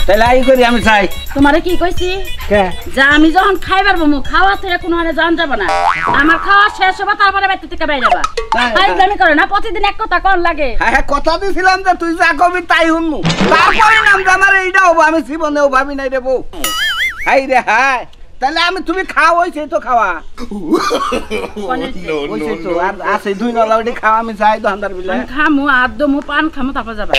তাহলে আই করি আমি চাই তোমারে কি কইছি যে আমি যখন খাইবার বমু খাওয়া থেকে কোনো আরে জান যাব না আমার খাওয়া শেষ হবে তারপরে বাইতে থেকে বাইরে যাবা ফাইজলামি করে না প্রতিদিন এক কথা কোন লাগে হ্যাঁ কথা দিছিলাম যে তুই যা কবি তাই শুনমু তারপরে নাম আমার এইটা হবো আমি জীবনেও ভাবি নাই রে বউ হাই রে হাই তাহলে আমি তুমি খাওয়া হইছে তো খাওয়া হইছে তো আর আছে দুই নলাউডি খাওয়া আমি চাই দোকানদার বিলে খামু আর দমু পান খামু তারপর যাবা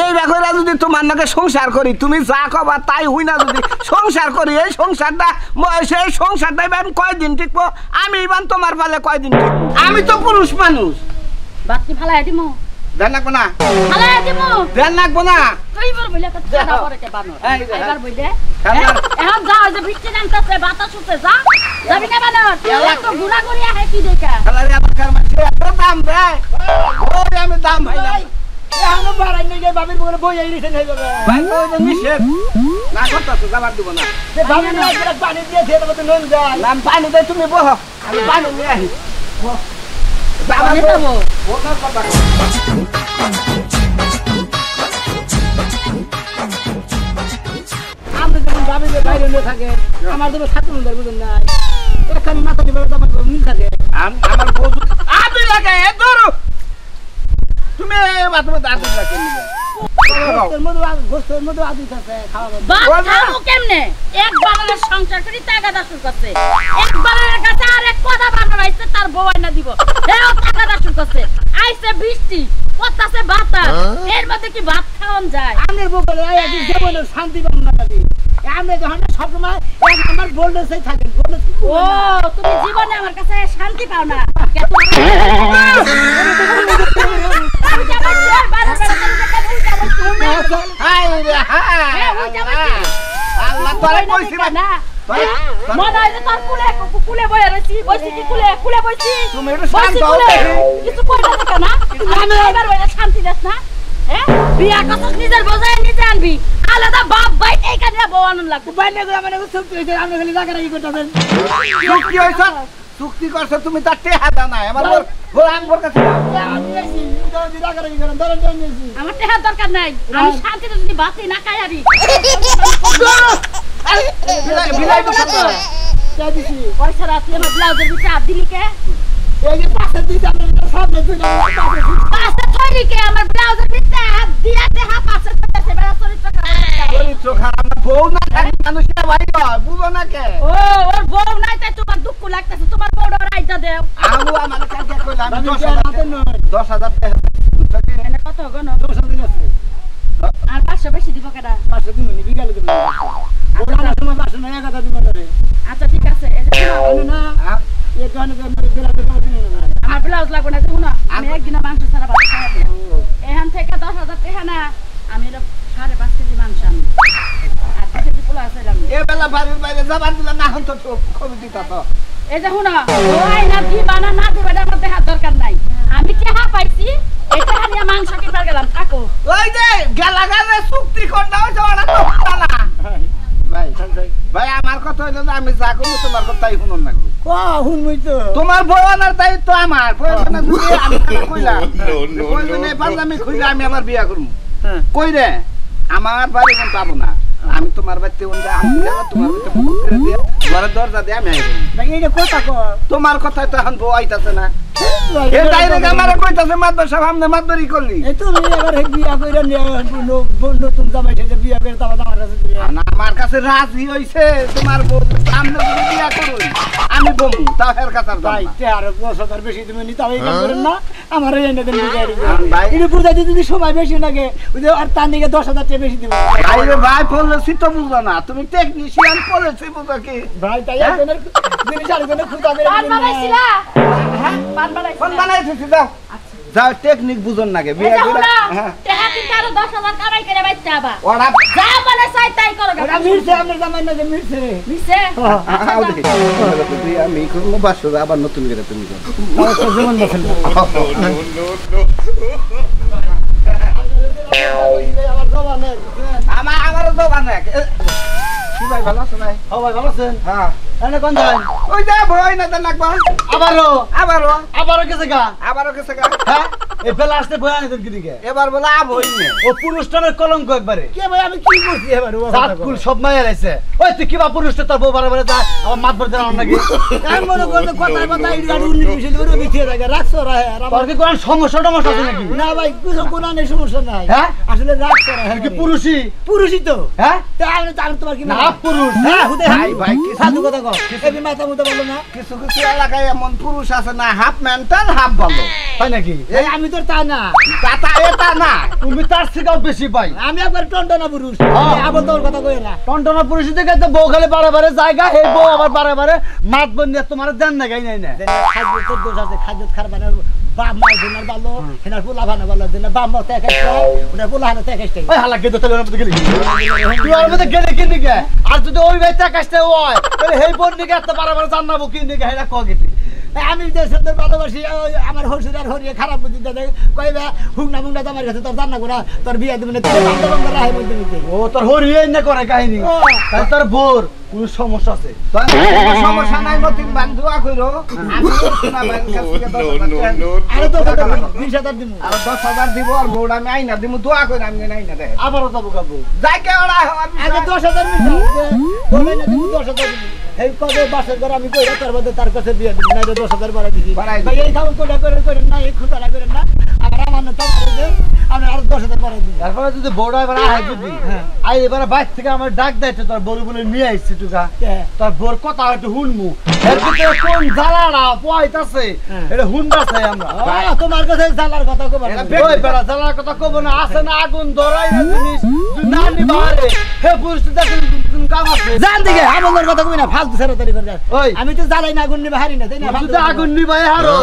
এই ব্যাকরা যদি তোমার নাকে সংসার করি তুমি যা খাবা তাই হই না যদি সংসার করি এই সংসারটা সেই সংসারটা আমি কয়দিন টিকবো আমি ইবান তোমার পালে কয়দিন টিকবো আমি তো পুরুষ মানুষ বাতি ফালাই দিমু দেন লাগবো না ফালাই দিমু দেন লাগবো না কইবার বইলে তো ছাড়া পরে কে বানো এবার বইলে এখন যা যে বৃষ্টি নামতেছে বাতাস উঠছে যা যাবি না বানো এত গুড়া গুড়িয়া হে কি দেখা খালারে আমার কার মাঝে এত দাম দেয় ওই আমি দাম ভাইলাম এখন বাড়াই নাই বাবির বলে বই আই রিসেন হই যাবে ভাই ওই যে নিষেধ না করতেছ যাবার দিব না সে বাবি না একটা পানি দিয়ে দিয়ে দেব তো নন যায় নাম পানি দে তুমি বহ আমি পানি নিয়ে আহি যাবে তো ওনা কথা আমরা যখন বাবির বাইরে নিয়ে থাকে আমার তো ছাত্র বুঝুন না এখানে মাথা দিবে আমার মিল থাকে আমার বউ আদি লাগে এ ধরো তুমি মাথা দাঁত লাগে নিবে গোস্তের মধ্যে আদিত আছে খাওয়া বাচ্চামু কেমনে একবারের সংসার করি টাকা দাসুর কাছে একবারের কাছে আর এক কথা বানাইছে তার বউ আইনা দিব এও টাকা দাসুর কাছে আইছে বৃষ্টি পড়তাছে বাতাস এর মধ্যে কি ভাত খাওয়ান যায় আমের বগলে আইছি জীবনের শান্তি পাম না দাদি আমি যখন সব সময় এক নাম্বার বোল্ডেসই থাকেন বোল্ডেস ও তুমি জীবনে আমার কাছে শান্তি পাও না আল্লাহ তোরে কইছি না মনে হয় তোর কুলে কুলে বইয়া রইছি বইছি কি কুলে কুলে বইছি তুমি একটু শান্ত হও কিছু কইলা দেখা না আমি এবার বইয়া শান্তি দেস না হ্যাঁ বিয়া কথা নিজের বোঝায় নিজে আনবি আলাদা বাপ ভাই এইখানে বউ আনন লাগবে বাইরে গো আমার চুক্তি হইছে আমরা খালি জায়গা রাখি করতেছেন চুক্তি হইছে চুক্তি করছ তুমি তার টেহা দাও না আমার বল আমার কাছে আমি আইছি তো জায়গা রাখি করেন ধরেন নিয়েছি আমার টেহার দরকার নাই আমি শান্তিতে যদি বাঁচি না খাই আরি বিলাই বসা যা দিছি পয়সা রাতে আমার ব্লাউজের ভিতরে হাত দিলি কে এই যে পাশে দিছি আমরা সামনে দুই পাশে থইলি কে আমার ব্লাউজের ভিতরে হাত দিয়া দেহা পাশে থইছে বেড়া চরিত্র খারাপ চরিত্র খারাপ না বউ না খালি মানুষটা ভাই বুঝো না কে ও ওর বউ নাই তাই তোমার দুঃখ লাগতেছে তোমার বউটা রাইতা দেও আমু আমার কাছে কইলাম আমি 10,000 টাকা এনে কত গনো 10 দিন আছে আর 500 বেশি দিব কেডা 500 দিন নিবি গেল দেব ওরা না সময় 500 না 1000 দিব না রে আচ্ছা ঠিক আছে এই যে না এই গান বেলা তো দিন না আমার ব্লাউজ লাগবে না দেখুন আমি একদিন মাংস ছাড়া ভাত খাই এখান থেকে 10,000 টাকা না আমি 5.5 কেজি মাংস আনি আর 2 কেজি পোলা চাইলাম এ বেলা বাড়ির বাইরে যাবার দিলা না হন তো খবর দিতা তো এই যে হুনা ওই না দিবা না দিবা আমার দেখার দরকার নাই আমি টাকা পাইছি এটা নিয়ে মাংস কিনবার গেলাম থাকো ওই যে গেলা গেলে চুক্তি করতে হইছে ওরা তো না ভাই ভাই আমার কথা হইলো না আমি যা করব তোমার কথাই শুনুন না হুনমই তো তোমার বউয়ানার দায়িত্ব আমার প্রয়োজনে যদি আমি কইলা প্রয়োজনে পারলামি কইলা আমি আবার বিয়া করব কই রে আমার বাড়ি কোন পাবো না আমি তোমার বাড়িতে ওন্দা আমি তোমার বাড়িতে বুক করে দিয়ে ঘরের দরজা দিয়ে আমি আইব ভাই এই কথা কো তোমার কথা তো এখন বউ আইতাছে না এ ডাইরেক্ট আমারে কইতাছে মাতবার সামনে মাতবারি করলি এই তো এবার বিয়া কইরা নিয়ে নতুন জামাই থেকে বিয়া করে তারপর আমার কাছে দিয়ে না আমার কাছে রাজি হইছে তোমার বউ সামনে যদি বিয়া করুই আমি বমু তাও এর কথা ভাই তে আর 10,000 বেশি তুমি নিতে হবে কাম করেন না আমার এই এনে দেন বুঝাই দিবেন ভাই এটা বুঝাই দিতে যদি সময় বেশি লাগে ওই যে আর তার দিকে 10,000 টাকা বেশি দিব ভাই রে ভাই পলিসি তো বুঝো না তুমি টেকনিশিয়ান পলিসি বুঝো কি ভাই তাই আপনার জিনিস আর কোনো খুঁজা বের পান বানাইছিলা হ্যাঁ পান বানাইছিলা কোন বানাইছিস দাও যাও টেকনিক বুঝন নাগে বিয়া করে হ্যাঁ টাকা কিন্তু আরো 10,000 কামাই করে বাইতে আবা ওরা যা মানে চাই তাই করো ওরা মিরছে আপনার জামাই না যে মিরছে মিছে আও দেখি তুই আমি করব বাসো আবার নতুন করে তুমি করো জীবন দেখেন আমার জবানে কি ভাই ভালো আছো ভাই? ও ভাই ভালো আছেন? হ্যাঁ। এনে কোন যান? ওই যে ভয় না দেন লাগবা। আবারও গেছে গা? আবারও গেছে গা। হ্যাঁ এই বেলা আসতে ভয় আনিতেন কি দিকে? এবার বলে হইনি। ও পুরুষটার কলঙ্ক একবারে। কে ভাই আমি কি করছি এবার? জাতকুল সব মায়া লাইছে। ওই তুই কিবা পুরুষটা তোর বউ বারে যা আমার মাত ভরতে না নাকি? আমি মনে করতে কথায় কথায় ইডি গাড়ি উন্নি মিশে করে বিছিয়ে রাখে রাখছো রাহে। তোর কি কোন সমস্যা আছে নাকি? না ভাই কিছু কোনো নেই সমস্যা নাই। হ্যাঁ আসলে রাখছো রাহে। কি পুরুষই তো। হ্যাঁ তা আমি তোমার কি না পুরুষ। হ্যাঁ হুদে ভাই ভাই কি সাধু কথা কও। এই মাথা মুতা বলো না। কিছু কিছু এলাকায় এমন পুরুষ আছে না হাফ মেন্টাল হাফ ভালো। তাই নাকি? এই আমি তো তা না। এটা না। তুমি তার থেকেও বেশি পাই। আমি একবার টন্টনা পুরুষ। আবার তোর কথা কই না। টন্টনা পুরুষ থেকে তো বউ খালি বারে জায়গা হে বউ আবার বারে মাত বন্দিয়া তোমার দেন না গাই নাই না। খাদ্য তোর দোষ আছে খাদ্য খারবানের বাপ মা দিনের ভালো হেনার পোলা ভানা ভালো দিনের বাপ মা তে কাছে ওটা পোলা হানা তে কাছে ওই হালা কে তো তেলের মধ্যে গেলি তুই ওর মধ্যে গেলে কি নিকে আর যদি ওই ভাই তে কাছে ওই তাহলে হেই বোন নিকে এত বারে জানাবো কি নিকে হেরা ক গেতি আমি যে সত্যি ভালোবাসি আমার হসুর আর হরিয়ে খারাপ বুদ্ধি দাদা কইবা হুংনা মুংনা তোমার কাছে তোর জানা করা তোর বিয়ে দিবি না তোর বান্ধব বান্ধব রাহে মধ্যে মধ্যে ও তোর হরিয়ে না করে কাহিনী তাই তোর বোর কোন সমস্যা আছে সমস্যা নাই মতিন বান্ধুয়া কইরো আমি শোনা ব্যাংক থেকে 10,000 আরে তো 20,000 দিমু আর 10,000 দিব আর বউড়া আমি আইনা দিমু দোয়া কইরা আমি নাই না দে আবারও যাবো কাবু যাই কে ওরা আগে 10,000 মিটাও বলে না দিমু 10,000 দিমু এই কবে বাসের ঘর আমি কইরা তার মধ্যে তার কাছে দিয়ে দিমু না 10,000 বাড়াই দিছি ভাই এই কাম করে না এই খুদারা করেন না আমার না তো আমি আর 10,000 বাড়াই দিই তারপরে যদি বউড়া এবার আয় যদি আই এবারে বাইরে থেকে আমার ডাক দেয় তোর বড় বলে নিয়ে আইছি টুকা তোর বোর কথা একটু হুনমু এর ভিতরে কোন জ্বালাটা পয়তাছে এটা হুনদাছে আমরা তোমার কাছে জ্বালার কথা কব না ওই বেড়া জ্বালার কথা কব না আছে না আগুন ধরাই না জিনিস তুই না নিবারে হে পুরুষটা কোন কাম আছে জান দিকে আমনের কথা কই না ফালতু সেরাতারি করে ওই আমি তো জ্বালাই না আগুন নিবা হারি না তাই না তুই আগুন নিবাই হারো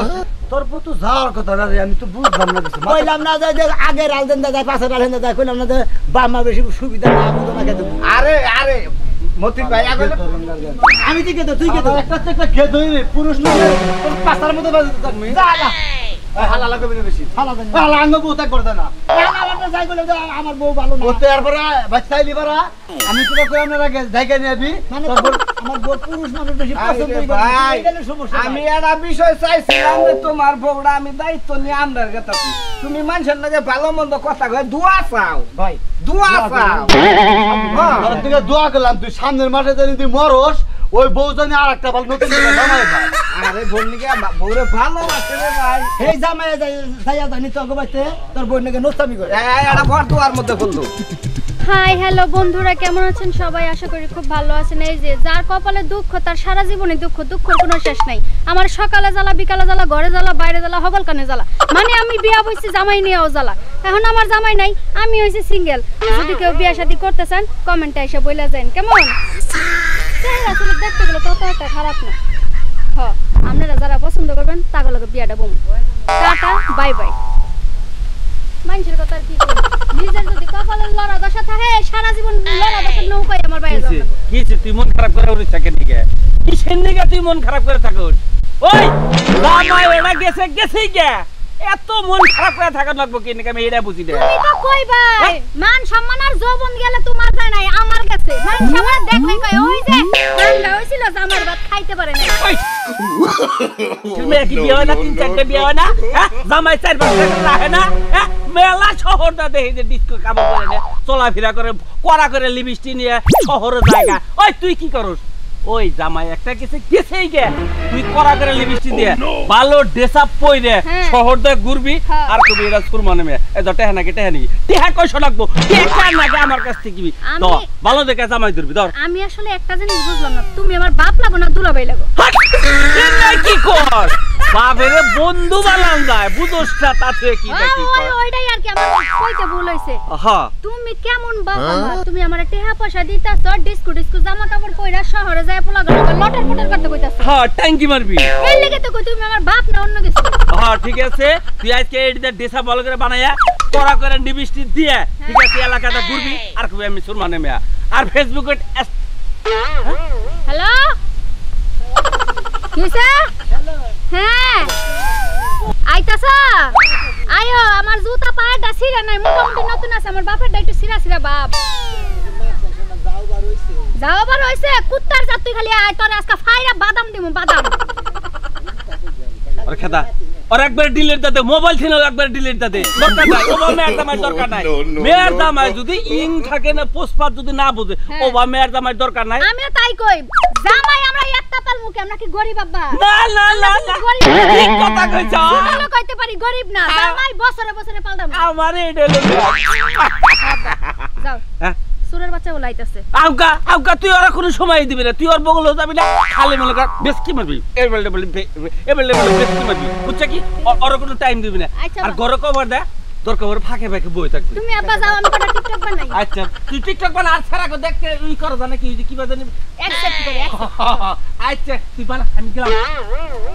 তোর পুতু যাওয়ার কথা রে আমি তো বুঝলাম না কিছু কইলাম না যে আগে রালদেন দা যায় পাশে রালদেন দা কইলাম না যে বামা বেশি সুবিধা না আমি তো না খেতে আরে মতিন ভাই আগে আমি দিকে তো তুই কে তো একটা খেয়ে ধরি পুরুষ না তোর পাছার মধ্যে বাজে থাকবি জালা হালা লাগবে না বেশি হালা দেন হালা আঙ্গ বউ তাক করতে না হালা যাই বলে আমার বউ ভালো না ওতে এরপরে বাচ্চাই লিবারা আমি তোরা কই আমরা আগে জায়গা নিবি মানে আমার বউ পুরুষ মানুষ বেশি পছন্দ করে এটালে সমস্যা আমি একটা বিষয় চাইছিলাম যে তোমার বউরা আমি দায়িত্ব নিয়ে আন্দার গেতাম তুমি মানুষের লাগে ভালো মন্দ কথা কয় দোয়া চাও ভাই দোয়া চাও তোর দিকে দোয়া করলাম তুই সামনের মাসে যদি তুই মরস ওই বউ জানি আরেকটা ভালো নতুন জামাই পায় আরে বলনিকে বউরে ভালোবাসে রে ভাই এই জামাই যাইয়া জানি তো গোবাইতে তোর বউ নাকি নোস্তামি করে এটা ঘর দুয়ার মধ্যে বলতো হাই হ্যালো বন্ধুরা, কেমন আছেন সবাই? আশা করি খুব ভালো আছেন। এই যে যার কপালে দুঃখ তার সারা জীবনে দুঃখ, দুঃখের কোনো শেষ নাই। আমার সকালে জ্বালা, বিকালে জ্বালা, ঘরে জ্বালা, বাইরে জ্বালা, হবল কানে জ্বালা। মানে আমি বিয়া হইছি জামাই নিয়েও জ্বালা। এখন আমার জামাই নাই, আমি হইছি সিঙ্গেল। যদি কেউ বিয়া শাদী করতে চান কমেন্টে এসে বইলা যান। কেমন আসলে দেখতে গেলে তত একটা খারাপ না। আপনারা যারা পছন্দ করবেন তাগুলোকে বিয়াটা বম। Tata bye bye. মানুষের কথা আর কি নিজের যদি কপালের লড়া দশা থাকে সারা জীবন লড়া দশা নৌকায় আমার বাইরে যাবে। কিছে তুই মন খারাপ করে উড়িস কেন দিকে? কিসের নিকে তুই মন খারাপ করে থাকোস? ওই জামাই ওনা গেছেই গে এত মন খারাপ করে থাকা লাগবো কি নিকে? আমি এটা বুঝি না। তুমি তো কই ভাই মান সম্মান আর যৌবন গেলে তোমার যায় নাই, আমার কাছে মান সম্মান দেখলেই কই ওই যে ঠান্ডা হইছিল জামার ভাত খাইতে পারে না। ওই তুমি কি বিয়ে হয় না? 3-4টা বিয়ে হয় না? হ্যাঁ জামাই 4-5 রাখে না? হ্যাঁ মেলা শহরটা দেখি যে ডিস্কো কাম করে না, চলাফেরা করে কড়া করে লিপস্টিক নিয়ে শহরের জায়গা। ওই তুই কি করস? ওই জামাই একটা গেছেই গে তুই কড়া করে লিপস্টিক দিয়ে ভালো ড্রেস আপ পরে শহর দিয়ে ঘুরবি আর কবি এরা সুরমানে মে এ দটা হেনা কেটে হেনি টিহা কইছো লাগবো টিহা নাগে আমার কাছ থেকে কি তো ভালো দেখে জামাই ধরবি ধর। আমি আসলে একটা জিনিস বুঝলাম না, তুমি আমার বাপ লাগো না দুলাভাই লাগো? কি কর বাপের বন্ধু বানান যায় বুঝোস না তাতে কি দেখি কর ওইটাই আর কি আমার কইতে ভুল হইছে। হ্যাঁ তুমি কেমন বাবা মা? তুমি আমারে টেহা পয়সা দিতাছ ডিস্কো জামা কাপড় পয়রা শহরে যায় পোলা গলা লটার পটার করতে কইতাছ। হ্যাঁ ট্যাঙ্কি মারবি এই লাগি তো কই তুমি আমার বাপ না অন্য কিছু। হ্যাঁ ঠিক আছে তুই আজকে এইটা ডেসা ভালো করে বানায়া কড়া করে লিপস্টিক দিয়ে ঠিক আছে এলাকাটা ঘুরবি আর কবি আমি সুরমানে মেয়া আর ফেসবুকে হ্যালো কিসে হ্যাঁ আইতাছা আয়ো আমার জুতা পায়েরটা ছিঁড়া নাই মোটামুটি নতুন আছে আমার বাপেরটা একটু ছিঁড়া ছিঁড়া বাপ যাও বার হইছে যাও আবার হইছে কুত্তার জাত তুই খালি আয় তোর আজকে ফাইরা বাদাম দিমু বাদাম আরে খেদা আর একবার ডিলিট দে মোবাইল ছিল একবার ডিলিট দে দরকার নাই ওবা মেয়ের দামাই দরকার নাই মেয়ের দামাই যদি ইং থাকে না পোস্টপাত যদি না বুঝে ওবা মেয়ের দামাই দরকার নাই আমিও তাই কই জামাই আমরা একটা পাল মুখে আমরা কি গরিব বাবা না না না ঠিক কথা কইছ শুনলো কইতে পারি গরিব না জামাই বছরে বছরে পাল্টাম আমারে এটা হলো যাও হ্যাঁ সুরের বাচ্চা বলাইতাছে আউকা তুই ওরা কোনো সময় দিবি না তুই ওর বগল যাবি না খালি মনে কর বেশকি মারবি এভেলেবল বেশকি মারবি বুঝছ কি ওর কোনো টাইম দিবি না আর ঘরে কভার দে তোর কভার ফাঁকে ফাঁকে বই থাকবি তুমি আব্বা যাও আমি কটা টিকটক বানাই আচ্ছা তুই টিকটক বানা আর সারা দেখতে ই করো জানা কি কি বাজানি অ্যাকসেপ্ট করে আচ্ছা তুই বানা আমি গেলাম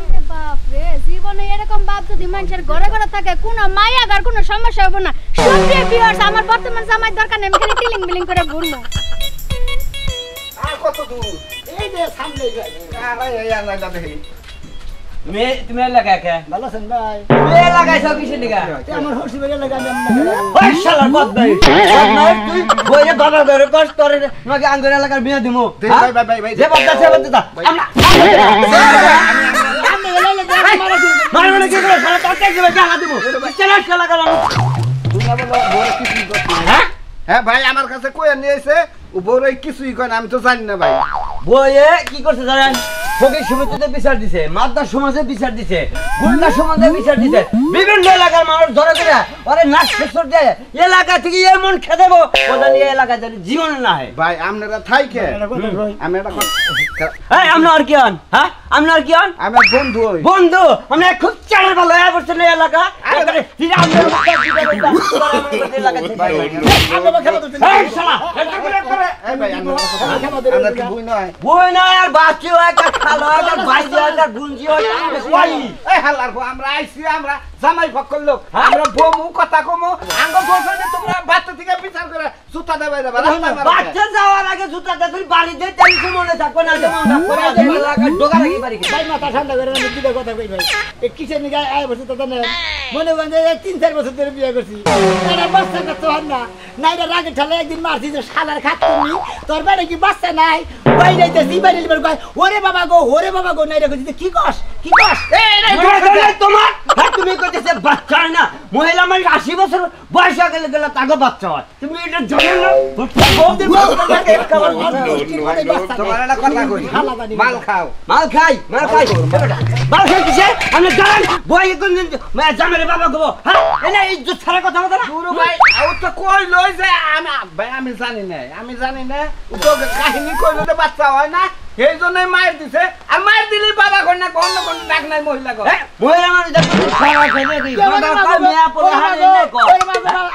আরে বাপ রে জীবনে এরকম বাপ যদি মানুষের ঘরে ঘরে থাকে কোনো মায়া আর কোনো সমস্যা হবে না সবচেয়ে ভিউয়ার্স আমার বর্তমান জামাই দরকার নেই আমি খালি টিলিং বিলিং করে ঘুরবো আর কত দূর এই যে সামনে যাই আরে এই আল্লাহ দেখি তুমি লাগায় কে ভালো আছেন ভাই মে লাগাইছো কিসের দিগা তে আমার হর্ষি বেগে লাগা আমি ওই শালার বদ নাই তুই বইরে বাবা ধরে কষ্ট করে নাকি আঙ্গুর এলাকার বিয়ে দিমু ভাই যে বাচ্চা সে বাচ্চা আমি এলালে দেখি মারা দিই মারবে না কি করে শালা তাকে কি টাকা দিমু চেনা শালা গেল দুনিয়া বলো বড় কিছুই করতে হ্যাঁ ভাই আমার কাছে কই নিয়ে এসে ও বড় কিছুই কয় না আমি তো জানি না ভাই বইয়ে কি করছে জানেন ফকির সমিতিতে বিচার দিছে মাদ্রাস সমাজে বিচার দিছে গুন্ডা সমাজে বিচার দিছে বিভিন্ন এলাকার মানুষ ধরে করে আরে নাচ শেষর দেয় এলাকা থেকে এমন খেয়ে দেবো ওটা নিয়ে এলাকা জানি জীবনে না হয় ভাই আপনারা থাইকে আমি এটা এই আপনার কি হন হ্যাঁ আপনার কি হন আমার বন্ধু হই বন্ধু আমি খুব চালের ভালো হয়ে পড়ছে না এলাকা এলাকা থেকে এই শালা এটা করে করে এই ভাই আমরা কি বই নয় বই না আর বাচ্চা একটা খালো একটা বাইজা একটা গুঞ্জি হয় ওই এই হালার গো আমরা আইছি আমরা জামাই পক্ষের লোক আমরা বমু কথা কমু আঙ্গ গোছানে তোমরা বাচ্চা থেকে বিচার করে জুতা দেবে রে বাচ্চা যাওয়ার আগে জুতা দে তুই বাড়ি দে টেনশন মনে থাকবে না যে মনে থাকবে না এলাকা ডোকা রাখি বাড়ি ভাই মাথা ঠান্ডা করে আমি দুটো কথা কই ভাই এই কিসের নিগা আয় বসে তো না মনে করেন যে 3-4 বছর ধরে বিয়ে করছি আরে বাচ্চা কত হয় না নাইরা রাগে ঠালে একদিন মারছি যে শালার খাত তুমি তোর বাড়ি কি বাচ্চা নাই ভাই যাইতে সিবাইল লিবার কয় ওরে বাবা গো নাইরা কইতে কি কস এই তোমার হ্যাঁ তুমি কইতেছে বাচ্চা না মহিলা মানে 80 বছর বয়স গেলে গেলে তাকে বাচ্চা হয় তুমি এটা জানো না বউদের তোমার একটা কথা কই মাল খাও মাল খাই মাল খাই কিসে আমি জান বই কোন জামারে বাবা গো হ্যাঁ এনে ইজ্জত ছাড়া কথা বলতে না গুরু ভাই ও তো কই লই যে আমি জানি না ও তো কাহিনী কইলো যে বাচ্চা হয় না এই জন্যই মায়ের দিছে আর মায়ের দিলেই বাবা কই না কোন ডাক নাই মহিলা কো মহিলা মানে দেখো খাওয়া খেলে কি বাবা কই মিয়া পড়া হারে নে কো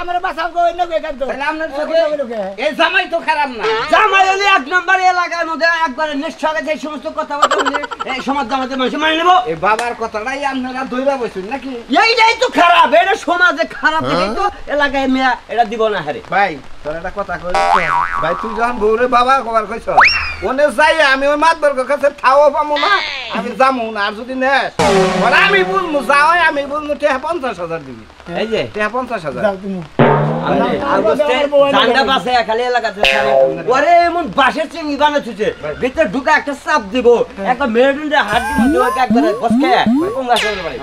আমার বাসা গো নগে কাট দাও তাহলে আপনার চোখে এই জামাই তো খারাপ না জামাই হলে এক নম্বর এলাকার মধ্যে একবারে নিশ্চয় যে সমস্ত কথাবার্তা বলে এই সমাজ জামাতে মানুষ মানে নেব এই বাবার কথাটাই আপনারা ধইরা বসুন নাকি এইটাই তো খারাপ এটা সমাজে খারাপ এই তো এলাকায় মিয়া এটা দিব না হারে ভাই তোর একটা কথা কই ভাই তুই যখন বউরে বাবা কবার কইছ ওনে যাই আমি ওই মাতবর কাছে থাও পামু না আমি যামু না আর যদি নেস আর আমি বলমু যাও আমি বলমু 50,000 দিবি এই যে 50,000 দাও তুমি জান্ডা বাসে খালি এলাকাতে ওরে এমন বাসের চিংড়ি বানাচ্ছে ভিতরে ঢুকা একটা চাপ দিব একটা মেরুদণ্ডে হাত দিব একবারে বসকে কোঙ্গা চলে পারে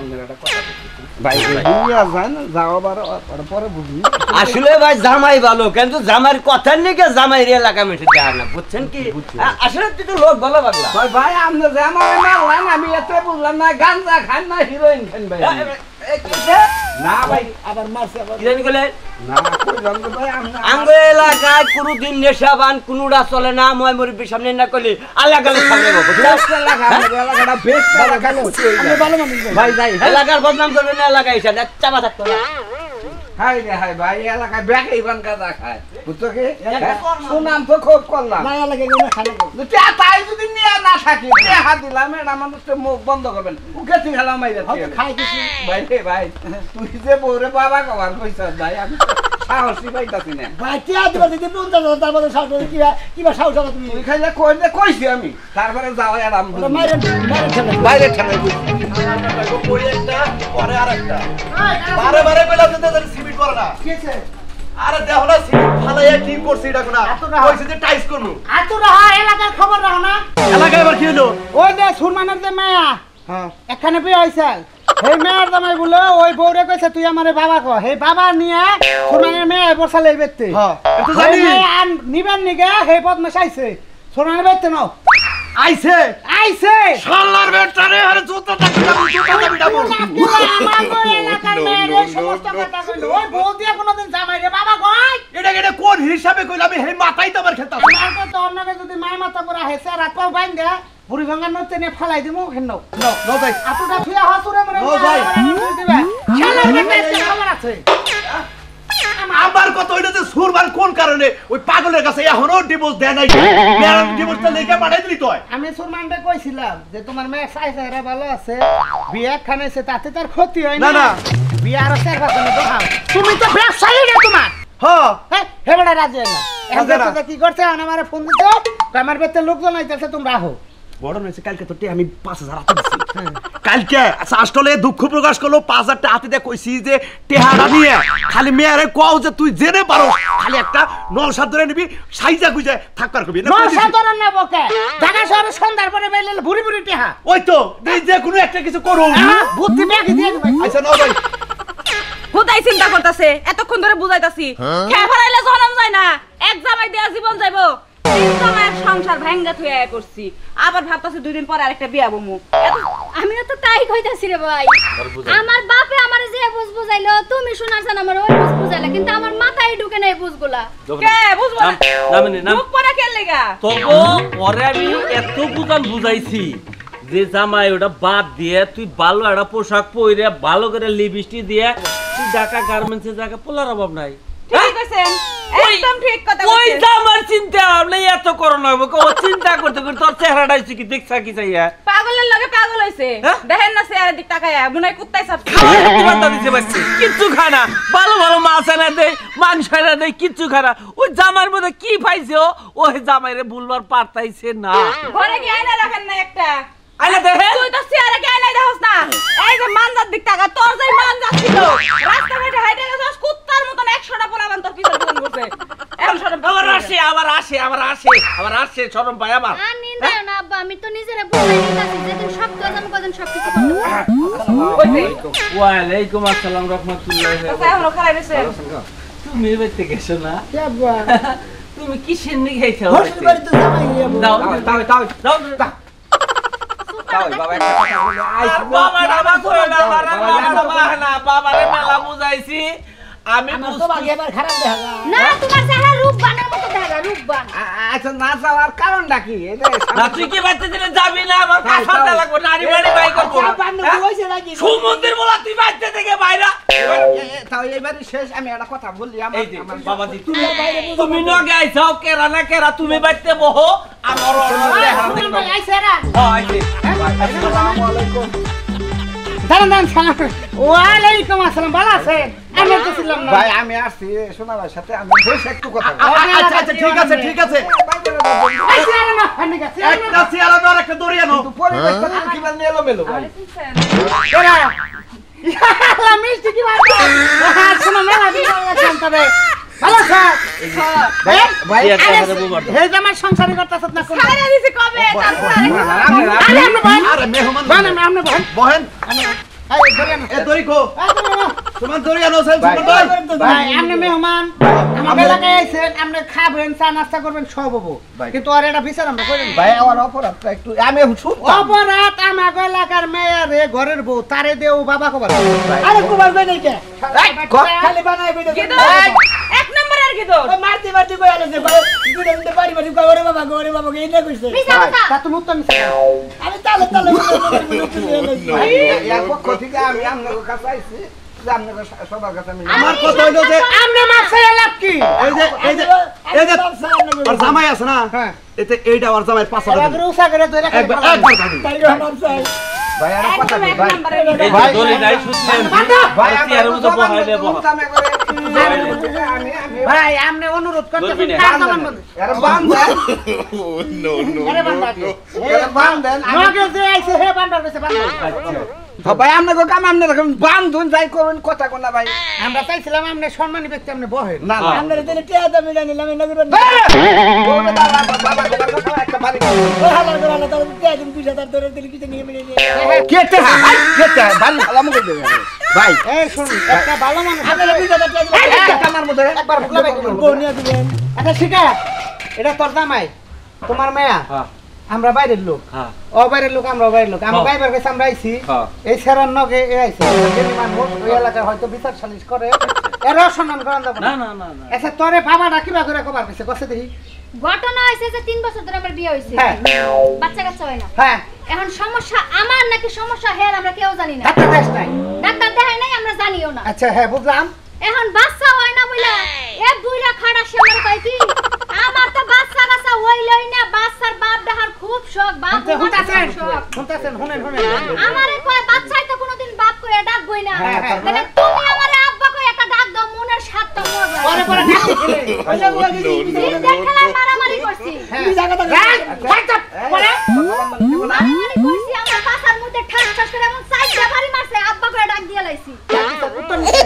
ভাই দুনিয়া জান যাও বারো পরে বুঝি আসলে ভাই জামাই ভালো কিন্তু জামাইর কথার নিকে জামাইর এলাকা মেটে যায় না বুঝছেন কি আসলে তুই তো লোক ভালো পাগলা ভাই আপনি জামাই মারলেন আমি এত বুঝলাম না গাঞ্জা খান না হিরোইন খান ভাই না ভাই আবার মারছে আবার কি জানি বলে না কই জানতো ভাই আঙ্গ এলাকায় কোনোদিন নেশাবান কোনোটা চলে না মই মুরব্বীর সামনে না করলে আলাদা আলাদা খাবে এলাকাটা বেশ এলাকা আমি ভালো মানুষ ভাই যাই এলাকার বদনাম করবে না এলাকায় এসে চাপা থাকতো না হাই রে হাই ভাই এলাকায় ব্যাকে ইবান কাদা খায় বুঝছো কি সুনাম তো খুব করলাম মায়া লাগে না খালে তাই যদি নিয়ে না থাকি হাত দিলাম এটা মানুষের মুখ বন্ধ করবেন উকে তুই খেলা মাইরে খাই কিছু ভাই রে ভাই তুই যে বউরে বাবা কবার কইছ ভাই আমি সাহসী পাইতাছি না ভাই টিয়া দিবা দিদি 50,000 তারপরে সাহস কিবা সাহস হবে তুমি তুই খাইলে কইছি আমি তারপরে যাও আরাম মাইরে বাইরে ঠেলাই পরে আরেকটা বারে বারে কইলা তো সিমিট করে না কি আছে আরে দেখো না ফালাইয়া কি করছে এটা কোনা কইছে যে টাইস করমু এত রাহা এলাকার খবর রাখো না এলাকায় আবার কি হলো ওই যে সুরমানের যে মায়া হ্যাঁ এখানে বিয়ে হয়েছে এই মেয়ের জামাই বলে ওই বউরে কইছে তুই আমারে বাবা কো হে বাবা নিয়ে সুরমানের মেয়ে বসালে এই বেতে হ্যাঁ তো জানি নিবেন নিগে হে বদমাশ আইছে সুরমানের বেতে নাও আইছে আইছে শালার বেটারে আরে জুতা দাবি আমার বউ এলাকার মেয়ের সমস্ত কথা কইলো ওই বউ দিয়ে কোনদিন জামাই রে বাবা কই এটা কোন হিসাবে কইলা আমি হে মাথাই তো আমার খেলতা আমার কত অন্যকে যদি মায় মাথা করে হেসে রাত পাও বাইন দে বুড়ি ভাঙা নতে নে ফালাই দিমু হেন নাও নো ভাই আতুটা থিয়া হাসুরে মরে ও ভাই। দিবে শালার বেটা খবর আছে আমার কথা হইলো যে সুরবার কোন কারণে ওই পাগলের কাছে এখনো ডিভোর্স দেয় নাই মেয়ের ডিভোর্সটা লেখা পাঠাই দিলি তুই আমি সুরমানকে কইছিলাম যে তোমার মেয়ে সাইরা ভালো আছে বিয়ে খানেছে তাতে তার ক্ষতি হয় না না, না। বিয়ে আর স্যার ভাষণে দেখাও তুমি তো ব্যবসায়ী রে তোমার হ্যাঁ হে বড় রাজি হয় না রাজি না। এখন কি করছে আমারে ফোন দিতে আমার বেতে লোকজন আইতাছে তোমরা আহো বড় নইছে কালকে তো আমি 5000 হাতে দিছি কালকে আসলে দুঃখ প্রকাশ করলো 5000 টাকা হাতে দিয়ে কইছি যে টেহারা নিয়ে খালি মেয়ারে কও যে তুই জেনে পারো খালি একটা নলসাদ ধরে নিবি সাইজা গুজে থাকবার কবি না সাধারণ না বকে ঢাকা শহরে সন্ধ্যার পরে বাইলে ভুরি ভুরি টেহা ওই তো এই যে কোনো একটা কিছু করো বুদ্ধি ব্যাগে দিয়ে দিবে আচ্ছা নাও ভাই হুদাই চিন্তা করতেছে এতক্ষণ ধরে বুঝাইতাছি খেয়ে ফেরাইলে জনম যায় না এক জামাই দেয়া জীবন যাইবো তিন জামাইয়ের সংসার ভাঙ্গা থুয়া করছি আবার ভাবতাছি 2 দিন পর আরেকটা বিয়া বমু আমি তো তাই কইতাছি রে ভাই আমার বাপে আমারে যে বুঝ বুঝাইলো তুমি শোনাছেন আমার ওই বুঝ বুঝাইলা কিন্তু আমার মাথায় ঢুকে নাই বুঝগুলা কে বুঝবো না নাম মুখ পড়া কে লাগা তবু পরে আমি এত বুঝাইছি যে জামাই ওটা বাদ দিয়ে তুই ভালো একটা পোশাক পরে ভালো করে লিপস্টিক দিয়ে তুই ঢাকা গার্মেন্টসে জায়গা পোলার অভাব নাই ঠিক কইছেন একদম ঠিক কথা ওই কইছেন জামার চিন্তা ভাবনা এত করো না ও চিন্তা করতে করতে তোর চেহারাটা হইছে কি দেখছা কি চাইয়া পাগলের লগে পাগল হইছে দেখেন না চেহারা দিক তাকায়া বুনাই কুত্তাই সাপছে কিচ্ছু খায় না ভালো ভালো মাছ এনে দেয় মাংস এনে দেয় কিচ্ছু খায় না ওই জামার মধ্যে কি পাইছে ওই জামাইরে ভুলবার পারতাইছে না ঘরে কি আয়না রাখেন না একটা আইনা দেখেন তুই তো চেহারা কি আয়নাই দেখছ না এই যে মানজার দিক তাকা তোর যে মানজা ছিল রাস্তাঘাটে হাইটে গেছস কুত্তার মতন 100টা পোলাবান তোর পিছন পিছন ঘুরছে এখন শরম আবার আসে শরম পায় আমার আর নিন্দা না আব্বা আমি তো নিজেরে বুঝাই নিতাছি যে তুমি সব কাজ করেন সব কিছু করতে পারো ওয়ালাইকুম আসসালাম রাহমাতুল্লাহি ওয়া কথা হলো খারাপ হইছে তুমি বাইতে গেছো না আব্বা তুমি কিসের নিয়ে খাইছো হোস্টেল বাড়ি তো জামাই আব্বা দাও দাও বাবা একটা কথা বলে আইছি বাবা বাবা কই না বাবা বাবারে মেলা বুঝাইছি আমি তো বাকি এবার খারাপ দেখা যায় না তোমার চেহারা রূপবানের মতো দেখা রূপবান আচ্ছা না যাওয়ার কারণটা কি এই যে না তুই কি বাইতে দিলে যাবি না আমার কাছাতে লাগবে নারী বাড়ি বাই করব বান্ধব হইছে নাকি সুমন্দির বলা তুই বাইতে থেকে বাইরা তাও এইবারই শেষ আমি একটা কথা বললি এই যে বাবাজি তুমি নগে আইছাও কেরা না কেরা তুমি বাইতে বহো আমার আইছে রা আসসালামু আলাইকুম দাঁড়ান ওয়ালাইকুম আসসালাম ভালো আছেন আমি তো ছিলাম না ভাই আমি আসছি শোনা ভাই সাথে আমি বসে একটু কথা আচ্ছা আচ্ছা ঠিক আছে আইছে না আমি গেছি একটা চেয়ার আর একটা দড়িয়ানো পরিবেশটা কিভাবে মেলো মেলো ভাই এরা আল্লাহ মিষ্টি কি বাবা শোনা মেলা দিন লাগছেন তবে ভালো স্যার ভাই হে জামাই সংসারী করতেছ না কোন খাইরা দিছি কবে তারপর আরে আপনি ভাই আরে মেহমান আপনি ভাই বহেন এই ধরেন এ দড়িকো তোমার দড়িয়ানো আছে ভাই আপনি মেহমান আমার এলাকায় আইছেন আপনি খাবেন চা নাস্তা করবেন সব হবো কিন্তু আর এটা বিচার আমরা করেন ভাই আমার অপরাধটা একটু আমি শুনতাম অপরাধ আমার এলাকার মেয়ের ঘরের বউ তারে দেও বাবা কবার আরে কুবার ভাই নাই কে খালি বানাই কই কি তো এক নম্বরের কি তো মারতে কই আলে যে ভাই দুটো বাড়ি বাড়ি করে বাবা কে এনে কইছে তা তুমি উত্তর নিছ আমি তালে ভাই এক পক্ষ থেকে আমি আপনার কাছে আইছি যে আপনার সবার কাছে আমি আমার কথা হইলো যে আমনে মারছে লাভ কি এই যে আর জামাই আছে না এতে এইটা আর জামাই 500 টাকা আগে উসা করে ধরে একবার দাও তাইলে আমার চাই ভাই আর কথা একদম নেই এক ভাই নম্বরের ভাই দড়ি নাই শুনছেন ভাই চেয়ারের মধ্যে বহাই দেব আমি ভাই আমনে অনুরোধ করতে ধরবি না। কার দমান বন্ধ এর বান্ধেন আরে বান্দা এর বান্ধেন নগে যে আইছে হে বান্দার কইছে বান্দা ভাই আপনাকে কাম আপনার বান্ধন যাই করুন কথা কোন না ভাই আমরা চাইছিলাম আপনি সম্মানী ব্যক্তি আপনি বহে না না আমরা দিলে টিয়া দাম নিলাম না করবেন বউরে বাবা বাবা কথা একটা বাড়ি ও হালার করে আলাদা টিয়া দিন 2000 ধরে দিলে কিছু নিয়ে মিলে কেটে বাড়ি হালাম করে দেবে ভাই এই শুন একটা ভালো মানুষ আপনারা 2000 টিয়া দিলে আমার মধ্যে একবার ফুলা ভাই বউ নিয়ে দিবেন আচ্ছা শিখা এটা তোর জামাই তোমার মেয়া আমরা বাইরের লোক ও বাইরের লোক আমরা বাইরের লোক আমরা বাইরের কাছে আমরা আইছি এই সেরার নগে এ আইছে জেনি মানুষ ওই এলাকায় হয়তো বিচার সালিশ করে এর সম্মান করান দেব না না না না আচ্ছা তোরে বাবাটা কিবা করে কবার কইছে কইছে দেখি ঘটনা হইছে যে 3 বছর ধরে আমার বিয়ে হইছে হ্যাঁ বাচ্চা কাচ্চা হয় না হ্যাঁ এখন সমস্যা আমার নাকি সমস্যা হের আমরা কেউ জানি না ডাক্তার দেশ নাই ডাক্তার দেখাই নাই আমরা জানিও না আচ্ছা হ্যাঁ বুঝলাম এখন বাচ্চা হয় না বইলা এ বুইরা খাড়া সে আমার কই কি আমার তো বাচ্চা কাচ্চা হইলই না বাচ্চার বাপ দেখার খুব শখ বাপ শুনতাছেন শখ শুনতাছেন শুনেন আমারে কয় বাচ্চাই তো কোনোদিন বাপ কই ডাকবই না হ্যাঁ, হ্যাঁ, তাহলে তুমি আমারে আব্বা কই একটা ডাক দাও মনের সাতটা মজা পরে পরে ঢাকি খেলে ওই যে বলে দিদি দেখলা মারামারি করছি তুই জায়গাটা পরে মারামারি করছি আমার বাসার মধ্যে ঠাস ঠাস করে এমন সাইডে বাড়ি মারছে আব্বা করে ডাক দিয়ে লাইছি উত্তর নিছে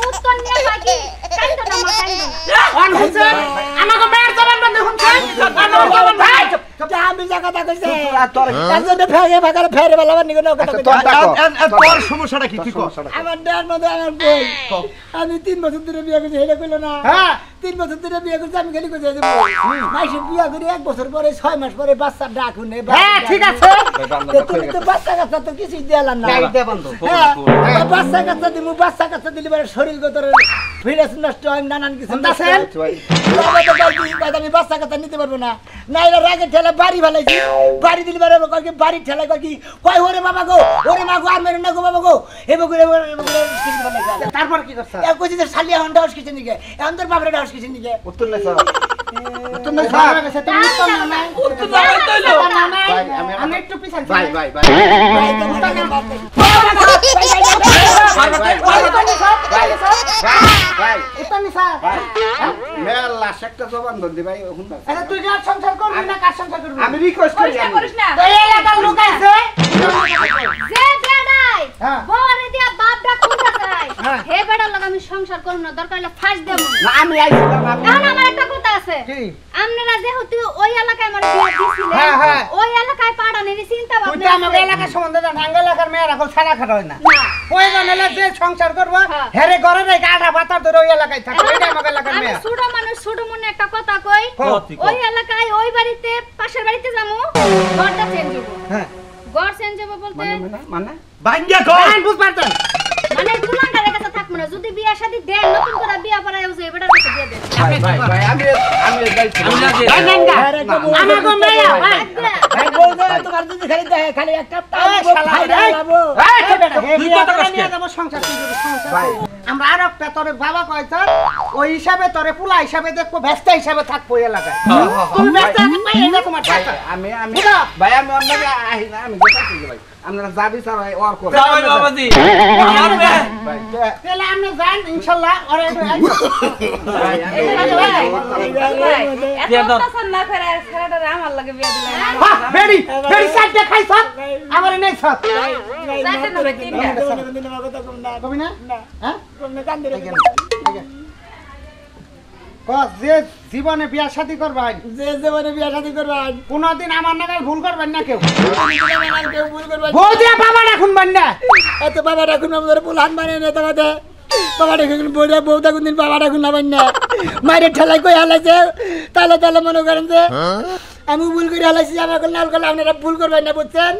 উত্তর নিয়ে বাকি কাইতো না আমার কাইতো না অন হইছে আমাকে মেয়ের জবান বন্ধ হচ্ছে আমার জবান ভাই আমি জায়গাটা কইছে তোর তার জন্য ফেরে ভাগারে ফেরে বালাবার নিগো না কথা তোর সমস্যাটা কি তুই কর আমার ডার মধ্যে আমার বই আমি 3 বছর ধরে বিয়ে করছি হেডে কইলো না হ্যাঁ 3 বছর ধরে বিয়ে করছি আমি খালি কইছি মাইসে বিয়ে করে 1 বছর পরে 6 মাস পরে বাচ্চা ডাক শুনে হ্যাঁ ঠিক আছে তুমি তো বাচ্চা কাচ্চা তো কিছু দিলাম না হ্যাঁ বাচ্চা কাচ্চা দিমু বাচ্চা কাচ্চা দিলে পরে শরীর গতর ফিটনেস নষ্ট হয় নানান কিছু আছেন আমি বাচ্চা কাচ্চা নিতে পারবো না না এর আগে ঠেলা বাড়ি ফেলাইছি বাড়ি দিলে পরে কয় বাড়ি ঠেলা কয় কি কয় ওরে বাবা গো ওরে মা গো আর মেরে না গো বাবা গো তারপর কি করছ এক কইছি যে শালিয়া হন্ডা হাউস কিচেন দিকে এখন তোর বাবার হাউস কিচেন দিকে উত্তর না স্যার উত্তর না স্যার তুমি উত্তর না নাই উত্তর না নাই ভাই আমি একটু পিছন ভাই ভাই ভাই ভাই উত্তর নি স্যার মেয়ের লাশ একটা জবান ধর দি ভাই এখন আচ্ছা তুই কার সংসার করবি না কার সংসার করবি আমি রিকোয়েস্ট করি পরিষ্কার করিস না তো এই এলাকার লোক আছে যে বেড়াই হ্যাঁ। বউরে দিয়া বাপ ডাক খুঁজা যায় হ্যাঁ। হে বেড়ার লগে আমি সংসার করব না দরকার হলে ফাঁস দেব না আমি আইছিলাম আমি এখন আমার একটা কথা আছে কি আপনারা যেহেতু ওই এলাকায় আমার বিয়ে দিছিলেন হ্যাঁ, হ্যাঁ। ওই এলাকায় পাড়ানোর চিন্তা তুই ভাবনা তো আমাদের এলাকার সম্বন্ধে জান আঙ্গ এলাকার মেয়ের এখন ছাড়া খাড়া হয় না না প্রয়োজন হলে যে সংসার করবো হ্যাঁ। হেরে ঘরে রেখে আধা পাতা ধরে ওই এলাকায় থাকবে এটা আমাদের এলাকার আমি মেয়ে ছোট মানুষ ছোট মনে একটা কথা কই ওই এলাকায় ওই বাড়িতে পাশের বাড়িতে যাবো ঘরটা চেঞ্জ হবো হ্যাঁ ঘর চেঞ্জ হবো বলতে মানে ভাঙ্গিয়া কর বুঝ পারতেন মানে কুলাঙ্গারের কাছে থাকবো না যদি বিয়া শাদী দেন নতুন করে বিয়া পড়ায় যে এবারে কাছে দিয়ে দেন ভাই ভাই ভাই আমি যাইছি আমি না যে- আমাকে মেয়ে ভাই ভাই বলতো তোমার যদি খালি দেখে খালি একটা টাইম ভাই লাবো তুই কত কষ্ট? নিয়ে যাব সংসার কি করবি সংসার ভাই। করবি। আমরা আর একটা তোরে বাবা কইছ ওই হিসাবে তোরে পুলা হিসাবে দেখবো ব্যস্ত হিসাবে থাকবো এই এলাকায় তুমি ব্যস্ত থাকবে এটা তোমার ভাই কথা আমি আমি বুঝা? ভাই আমি অন্যকে আহি না আমি যেতে ভাই আপনারা যাবি স্যার ভাই ওর করে যাও ভাই বাবাজি আমার মেয়ে ভাই তাহলে আমরা যাই ইনশাআল্লাহ আর একটু ভাই দিয়ে দাও। না করে ছেলেটারে আমার লাগে বিয়ে দিলেন বেড়ি বেড়ি সাইডে খাইছ আমার নেই সব যাইতে না তিনটা কবি না হ্যাঁ যে জীবনে বিয়া শাদী করবেন যে জীবনে বিয়া শাদী করবেন কোনদিন আমার নাগাল ভুল করবেন না কেউ ভুল দিয়ে বাবা রাখুন না এত বাবা রাখুন আমাদের পুলান মানে না তোমাদের বাবা রাখুন বউরা বউ থাকুন দিন বাবা রাখুন না বান্না মায়ের ঠেলাই কই হালাইছে তাহলে মনে করেন যে আমি ভুল করে হালাইছি আমার লাল করলে আপনারা ভুল করবেন না বুঝছেন